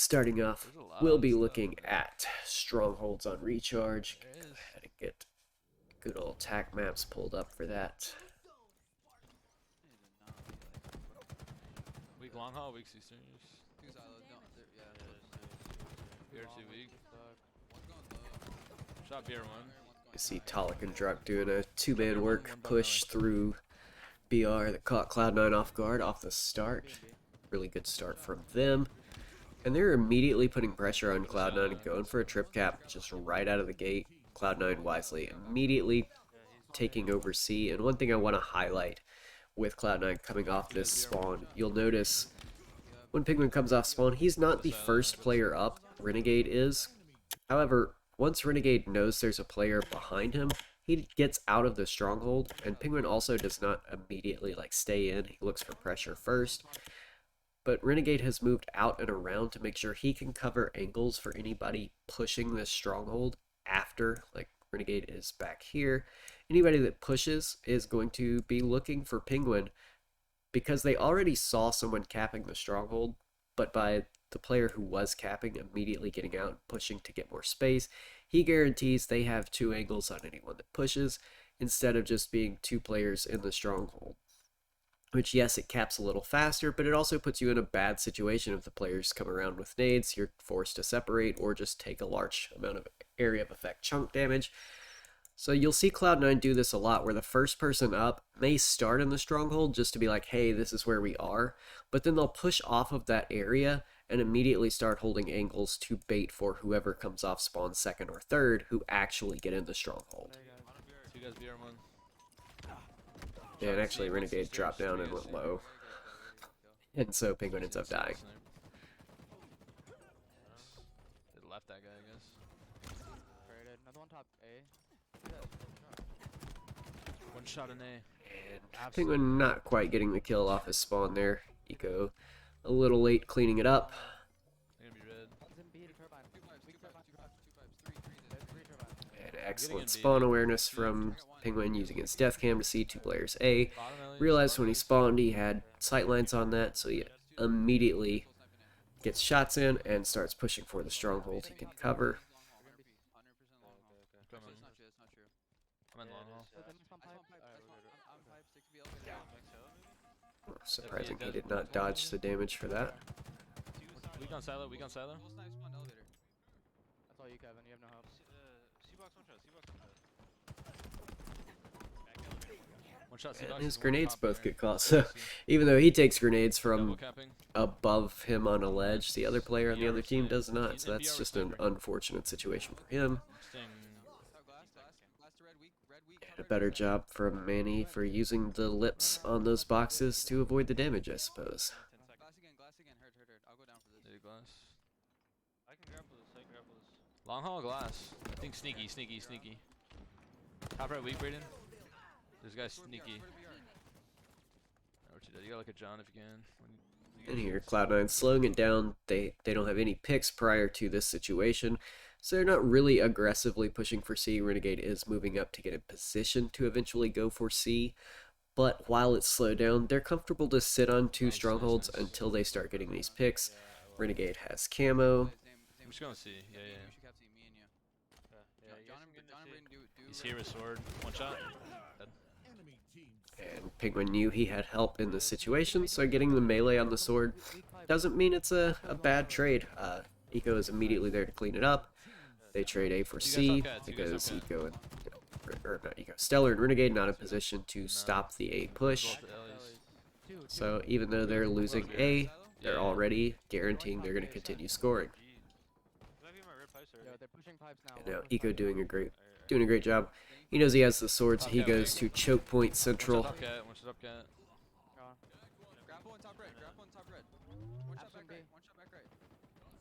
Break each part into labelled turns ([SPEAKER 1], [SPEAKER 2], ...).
[SPEAKER 1] Starting off, we'll be looking at strongholds on recharge. Go ahead and get good old tac maps pulled up for that.
[SPEAKER 2] Weak long haul, weak Easterners. Beer 2 weak. Shot beer 1.
[SPEAKER 1] You see Talik and Druk doing a two-man work push through BR that caught Cloud9 off guard off the start. Really good start from them. And they're immediately putting pressure on Cloud9 and going for a trip cap just right out of the gate. Cloud9 wisely immediately taking over C. And one thing I want to highlight with Cloud9 coming off this spawn, you'll notice when Pznguin comes off spawn, he's not the first player up. Renegade is. However, once Renegade knows there's a player behind him, he gets out of the stronghold, and Pznguin also does not immediately stay in. He looks for pressure first. But Renegade has moved out and around to make sure he can cover angles for anybody pushing this stronghold after. Renegade is back here. Anybody that pushes is going to be looking for Pznguin because they already saw someone capping the stronghold, but by the player who was capping immediately getting out and pushing to get more space, he guarantees they have two angles on anyone that pushes instead of just being two players in the stronghold. Which, yes, it caps a little faster, but it also puts you in a bad situation if the players come around with nades. You're forced to separate or just take a large amount of area of effect chunk damage. So you'll see Cloud9 do this a lot, where the first person up may start in the stronghold just to be like, hey, this is where we are, but then they'll push off of that area and immediately start holding angles to bait for whoever comes off spawn second or third who actually get in the stronghold. And actually, Renegade dropped down and went low. And so Pznguin ends up dying.
[SPEAKER 2] They left that guy, I guess.
[SPEAKER 3] Another one top A.
[SPEAKER 2] One shot in A.
[SPEAKER 1] And Pznguin not quite getting the kill off his spawn there. Eco a little late cleaning it up.
[SPEAKER 2] They're gonna be red.
[SPEAKER 1] And excellent spawn awareness from Pznguin using his death cam to see two players A. Realized when he spawned he had sightlines on that, so he immediately gets shots in and starts pushing for the stronghold he can cover.
[SPEAKER 2] I'm in long haul.
[SPEAKER 1] Surprising he did not dodge the damage for that.
[SPEAKER 2] Weak on silo, weak on silo.
[SPEAKER 3] That's all you, Kevin. You have no help.
[SPEAKER 2] One shot,
[SPEAKER 1] And his grenades both get caught, so even though he takes grenades from above him on a ledge, the other player on the other team does not, so that's just an unfortunate situation for him. And a better job from Manny for using the lips on those boxes to avoid the damage, I suppose.
[SPEAKER 2] Long haul glass. I think sneaky. Top right weak, Brayden. This guy's sneaky. You gotta look at John if you can.
[SPEAKER 1] And here, Cloud9 slowing it down. They don't have any picks prior to this situation, so they're not really aggressively pushing for C. Renegade is moving up to get in position to eventually go for C, but while it's slowed down, they're comfortable to sit on two strongholds until they start getting these picks. Renegade has camo.
[SPEAKER 2] I'm just gonna see. Yeah. He's here with sword. One shot. Dead.
[SPEAKER 1] And Pznguin knew he had help in the situation, so getting the melee on the sword doesn't mean it's a bad trade. Eco is immediately there to clean it up. They trade A for C because Eco and not Eco, Stellar and Renegade not in position to stop the A push. So even though they're losing A, they're already guaranteeing they're going to continue scoring. And now Eco doing a great job. He knows he has the sword, so he goes to choke point central.
[SPEAKER 2] One shot up cat.
[SPEAKER 3] Grab one top red. One shot back right.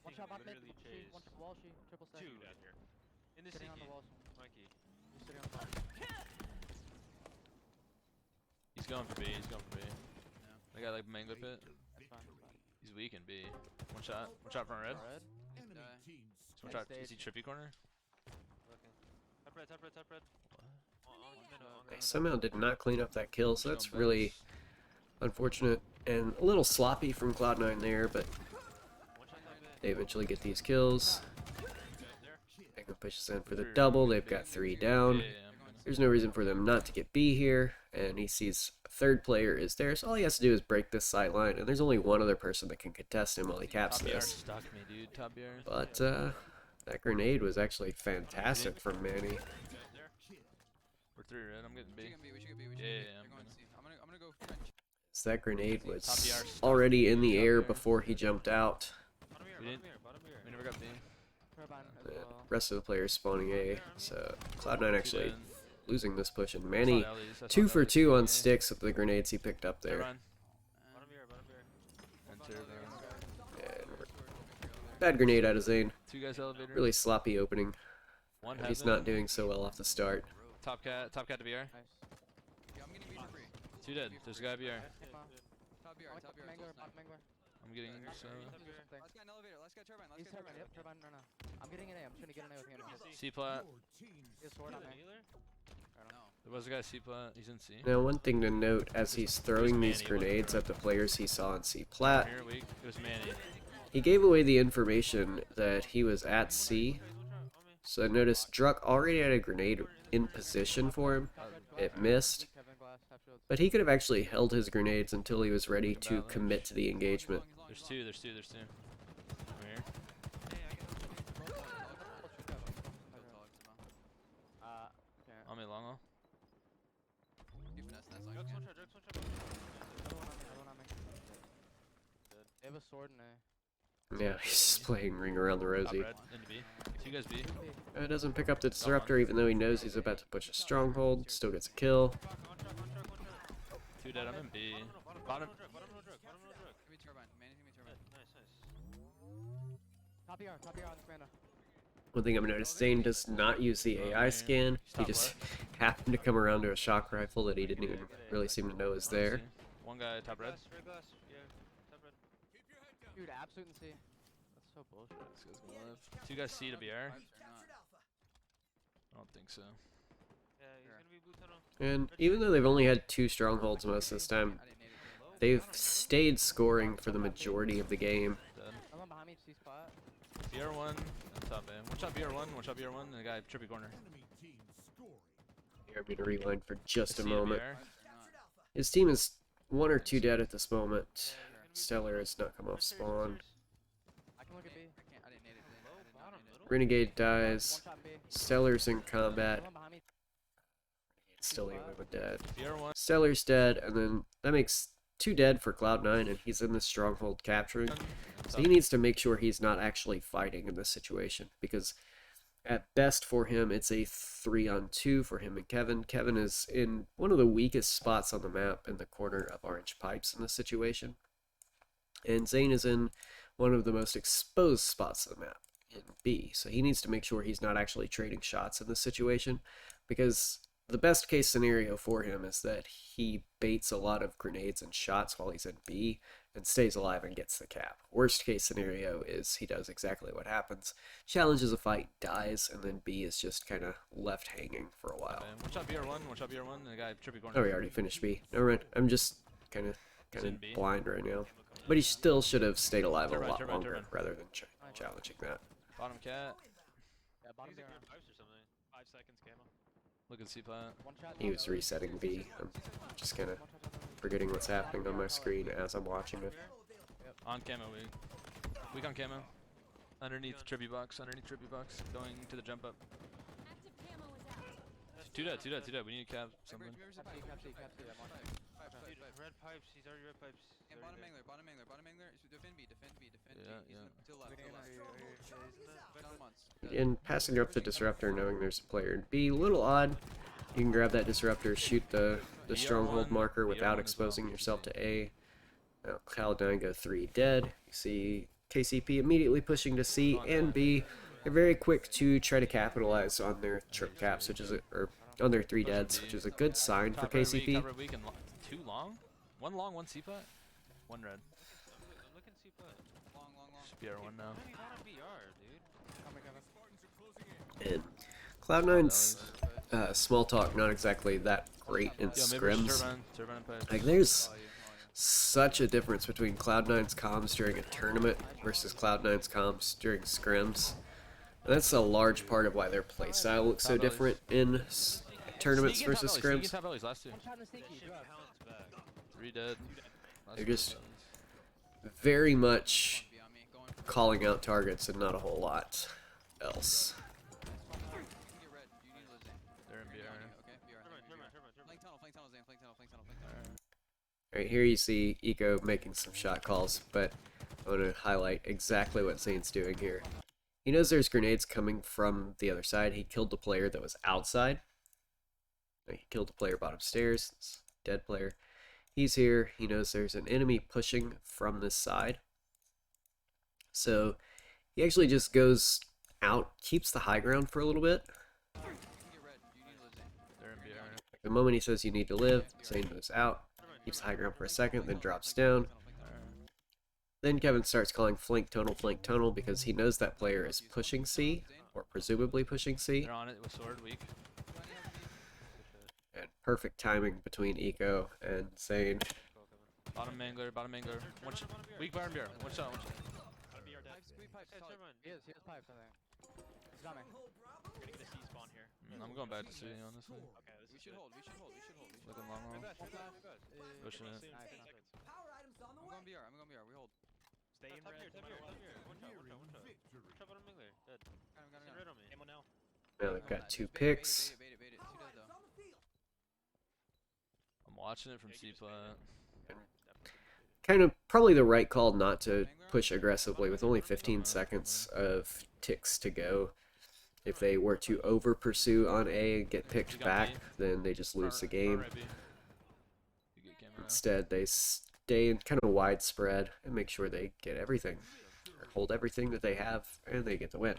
[SPEAKER 3] One shot back mid. One shot wall. She triple stack.
[SPEAKER 4] Two down here. In the
[SPEAKER 3] Sitting on the
[SPEAKER 4] CT.
[SPEAKER 3] walls.
[SPEAKER 4] Mikey.
[SPEAKER 3] He's sitting on the wall.
[SPEAKER 2] He's going for B. They got mango pit.
[SPEAKER 3] That's fine.
[SPEAKER 2] He's weak in B. One shot front red. One shot. Is he trippy corner?
[SPEAKER 4] Top red.
[SPEAKER 1] They somehow did not clean up that kill, so that's really unfortunate and a little sloppy from Cloud9 there, but They eventually get these kills. Pznguin pushes in for the double. They've got 3 down. There's no reason for them not to get B here, and he sees a third player is there, so all he has to do is break this sight line, and there's only one other person that can contest him while he caps
[SPEAKER 2] Top BR
[SPEAKER 1] this.
[SPEAKER 2] stuck me, dude. Top BR.
[SPEAKER 1] But that grenade was actually fantastic from Manny.
[SPEAKER 2] We're 3 red. I'm getting B.
[SPEAKER 3] We should get B. We should
[SPEAKER 2] Yeah,
[SPEAKER 3] get B.
[SPEAKER 2] yeah,
[SPEAKER 3] They're going to C. I'm gonna go trench.
[SPEAKER 1] So that grenade was
[SPEAKER 2] Top BR stuck.
[SPEAKER 1] already in the
[SPEAKER 2] Top
[SPEAKER 1] air
[SPEAKER 2] BR.
[SPEAKER 1] before he jumped out.
[SPEAKER 2] We never got B.
[SPEAKER 3] Turbine as
[SPEAKER 1] The
[SPEAKER 3] well.
[SPEAKER 1] rest of the players spawning A, so Cloud9 actually
[SPEAKER 2] dead.
[SPEAKER 1] losing this push, and
[SPEAKER 2] That's
[SPEAKER 1] Manny
[SPEAKER 2] not Ellie's, that's
[SPEAKER 1] 2
[SPEAKER 2] not
[SPEAKER 1] for
[SPEAKER 2] Ellie's.
[SPEAKER 1] 2 on
[SPEAKER 2] Yeah.
[SPEAKER 1] sticks with the grenades he picked up there.
[SPEAKER 2] Turbine.
[SPEAKER 3] And
[SPEAKER 2] And turbine.
[SPEAKER 1] And bad grenade out of Zane.
[SPEAKER 2] 2 guys elevator.
[SPEAKER 1] Really sloppy opening.
[SPEAKER 2] One
[SPEAKER 1] He's
[SPEAKER 2] heaven.
[SPEAKER 1] not doing so well off the start.
[SPEAKER 2] Top cat to BR.
[SPEAKER 3] Nice. Yeah, I'm getting B for free.
[SPEAKER 2] 2 dead. There's a guy BR.
[SPEAKER 3] Top BR, top BR.
[SPEAKER 2] I'm getting
[SPEAKER 3] Last guy in elevator, last guy turbine, last
[SPEAKER 4] He's
[SPEAKER 3] guy
[SPEAKER 4] turbine,
[SPEAKER 3] turbine.
[SPEAKER 4] yep, turbine, no. I'm getting an A, I'm trying to get an A with him.
[SPEAKER 2] C plat.
[SPEAKER 4] He has sword on me.
[SPEAKER 3] No.
[SPEAKER 2] There was a guy C plat. He's in C.
[SPEAKER 1] Now, one thing to note as he's throwing these
[SPEAKER 2] Manny, wasn't
[SPEAKER 1] grenades at the players he saw in C plat,
[SPEAKER 2] Here weak. It was Manny.
[SPEAKER 1] he gave away the information that he was at C. So notice Druck already had a grenade in position for him. It missed, but he could have actually held his grenades until he was ready to commit to the engagement.
[SPEAKER 2] There's 2. There's 2. There's 2. Come here. On me long.
[SPEAKER 3] You finesse that so I can.
[SPEAKER 4] They have a sword in A.
[SPEAKER 1] Yeah, he's just playing Ring Around the
[SPEAKER 2] Top
[SPEAKER 1] Rosie.
[SPEAKER 2] red. Into B. 2 guys B.
[SPEAKER 1] Doesn't pick up the disruptor even though he knows he's about to push a stronghold. Still gets a kill.
[SPEAKER 2] 2 dead. I'm in B. Bottom.
[SPEAKER 3] Give me turbine. Manny, give me turbine.
[SPEAKER 4] Top BR on Commander.
[SPEAKER 1] One thing I've noticed, Zane does not use the AI scan. He just happened to come around to a shock rifle that he didn't even really seem to know was there.
[SPEAKER 2] One guy top red.
[SPEAKER 4] Dude, absolute and C. That's so bullshit.
[SPEAKER 2] This guy's gonna live. 2 guys C to BR.
[SPEAKER 3] Pipes or not?
[SPEAKER 2] I don't think so.
[SPEAKER 1] And even though they've only had 2 strongholds most of this time,
[SPEAKER 3] I didn't need it.
[SPEAKER 1] they've stayed scoring for the majority of the game.
[SPEAKER 2] Dead.
[SPEAKER 4] Someone behind me, C spot.
[SPEAKER 2] BR1 and top A. One shot BR1. One shot BR1. And a guy trippy corner.
[SPEAKER 1] Here, I'm going to rewind for just
[SPEAKER 2] I
[SPEAKER 1] a
[SPEAKER 2] see
[SPEAKER 1] moment.
[SPEAKER 2] BR.
[SPEAKER 3] Pipes or not?
[SPEAKER 1] His team is 1 or 2 dead at this moment. Stellar has not come off spawn.
[SPEAKER 4] I can look at B.
[SPEAKER 3] I didn't need it. I did not need it.
[SPEAKER 1] Renegade dies.
[SPEAKER 4] One shot B.
[SPEAKER 1] Stellar's in combat.
[SPEAKER 4] Someone behind me.
[SPEAKER 1] Still the only one dead.
[SPEAKER 2] BR1.
[SPEAKER 1] Stellar's dead, and then that makes 2 dead for Cloud9, and he's in the stronghold capturing. So he needs to make sure he's not actually fighting in this situation, because at best for him, it's a 3-on-2 for him and Kevin. Kevin is in one of the weakest spots on the map in the corner of Orange Pipes in this situation. And Zane is in one of the most exposed spots of the map in B. So he needs to make sure he's not actually trading shots in this situation, because the best case scenario for him is that he baits a lot of grenades and shots while he's in B and stays alive and gets the cap. Worst case scenario is he does exactly what happens, challenges a fight, dies, and then B is just kind of left hanging for a while.
[SPEAKER 2] One shot BR1. One shot BR1. And a guy trippy corner.
[SPEAKER 1] Oh, he already finished B. Never mind. I'm just kind of
[SPEAKER 2] in B.
[SPEAKER 1] blind right now. But he still should have stayed alive a
[SPEAKER 2] Turbine,
[SPEAKER 1] lot
[SPEAKER 2] turbine,
[SPEAKER 1] longer
[SPEAKER 2] turbine.
[SPEAKER 1] rather than challenging that.
[SPEAKER 2] Bottom cat.
[SPEAKER 4] Yeah, bottom BR.
[SPEAKER 2] Look at C plat.
[SPEAKER 4] One shot.
[SPEAKER 1] He was resetting B. I'm just kind of forgetting what's happening on my screen as I'm watching it.
[SPEAKER 2] On camo weak. Weak on camo. Underneath tribute box. Underneath tribute box. Going to the jump up. Two dead. We need to cap something.
[SPEAKER 4] Cap C, cap C, cap C. I'm on.
[SPEAKER 5] Red pipes, he's already red pipes.
[SPEAKER 3] And bottom angler. Defend B.
[SPEAKER 2] Yeah,
[SPEAKER 3] He's
[SPEAKER 2] yeah.
[SPEAKER 3] Till left. Down once.
[SPEAKER 1] And passing up the disruptor knowing there's a player in B, a little odd. You can grab that disruptor, shoot the stronghold marker without exposing yourself to A. Now Cloud9 go 3 dead. You see KCP immediately pushing to C and B. They're very quick to try to capitalize on their trip caps, which is or on their 3 deads, which is a good sign for
[SPEAKER 2] Top red weak,
[SPEAKER 1] KCP.
[SPEAKER 2] top red weak, and 2 long? 1 long, 1 C plat? 1 red.
[SPEAKER 5] I'm looking C put.
[SPEAKER 3] Long.
[SPEAKER 2] Should be R1 now.
[SPEAKER 5] Maybe not on BR, dude.
[SPEAKER 1] And Cloud9's small talk not exactly that great in
[SPEAKER 2] Yo, maybe we should
[SPEAKER 1] scrims.
[SPEAKER 2] turbine and pipe.
[SPEAKER 1] Like there's such a difference between Cloud9's comms during a tournament versus Cloud9's comms during scrims. And that's a large part of why their playstyle looks so different in tournaments versus scrims.
[SPEAKER 2] Top bellies, last two.
[SPEAKER 4] One shot in the sneaky. Good.
[SPEAKER 2] 3 dead. Last
[SPEAKER 1] They're
[SPEAKER 2] two
[SPEAKER 1] just
[SPEAKER 2] bellies.
[SPEAKER 1] very much
[SPEAKER 3] Be on me. Going for
[SPEAKER 1] calling out targets and not a whole lot else.
[SPEAKER 3] you can get red. You need to live Zane.
[SPEAKER 2] They're in
[SPEAKER 3] You're
[SPEAKER 2] BR.
[SPEAKER 3] gonna be okay? BR. Flank tunnel, Zane. Flank tunnel.
[SPEAKER 1] Right here you see Eco making some shot calls, but I want to highlight exactly what Zane's doing here. He knows there's grenades coming from the other side. He killed the player that was outside. He killed the player bottom stairs. It's a dead player. He's here. He knows there's an enemy pushing from this side. So he actually just goes out, keeps the high ground for a little bit.
[SPEAKER 3] You can get red. You need to live Zane.
[SPEAKER 2] They're in BR.
[SPEAKER 1] The moment he says you need to live, Zane moves out, keeps the high ground for a second, then drops down. Then Kevin starts calling flank tunnel because he knows that player is pushing C, or presumably pushing C.
[SPEAKER 2] They're on it with sword, weak.
[SPEAKER 1] And perfect timing between Eco and Zane.
[SPEAKER 2] Bottom mangler. One shot. Weak bar and BR. One shot.
[SPEAKER 3] Pipes, squeeze pipes. solid.
[SPEAKER 4] He has pipes, I think. He's coming.
[SPEAKER 2] I'm going back to C, honestly.
[SPEAKER 3] We should hold.
[SPEAKER 2] Looking long. Pushing it.
[SPEAKER 4] Nice.
[SPEAKER 3] I'm going BR. We hold.
[SPEAKER 5] Stay in red. Top here. One shot bottom mangler. Dead.
[SPEAKER 3] Got him.
[SPEAKER 5] Red on me. Ammo now.
[SPEAKER 1] Now they've got 2 picks.
[SPEAKER 3] Bait it. 2 dead though.
[SPEAKER 2] I'm watching it from C plat.
[SPEAKER 1] Kind of probably the right call not to push aggressively with only 15 seconds of ticks to go. If they were to over pursue on A and get picked back, then they just lose the game. Instead, they stay in kind of widespread and make sure they get everything, or hold everything that they have, and they get the win.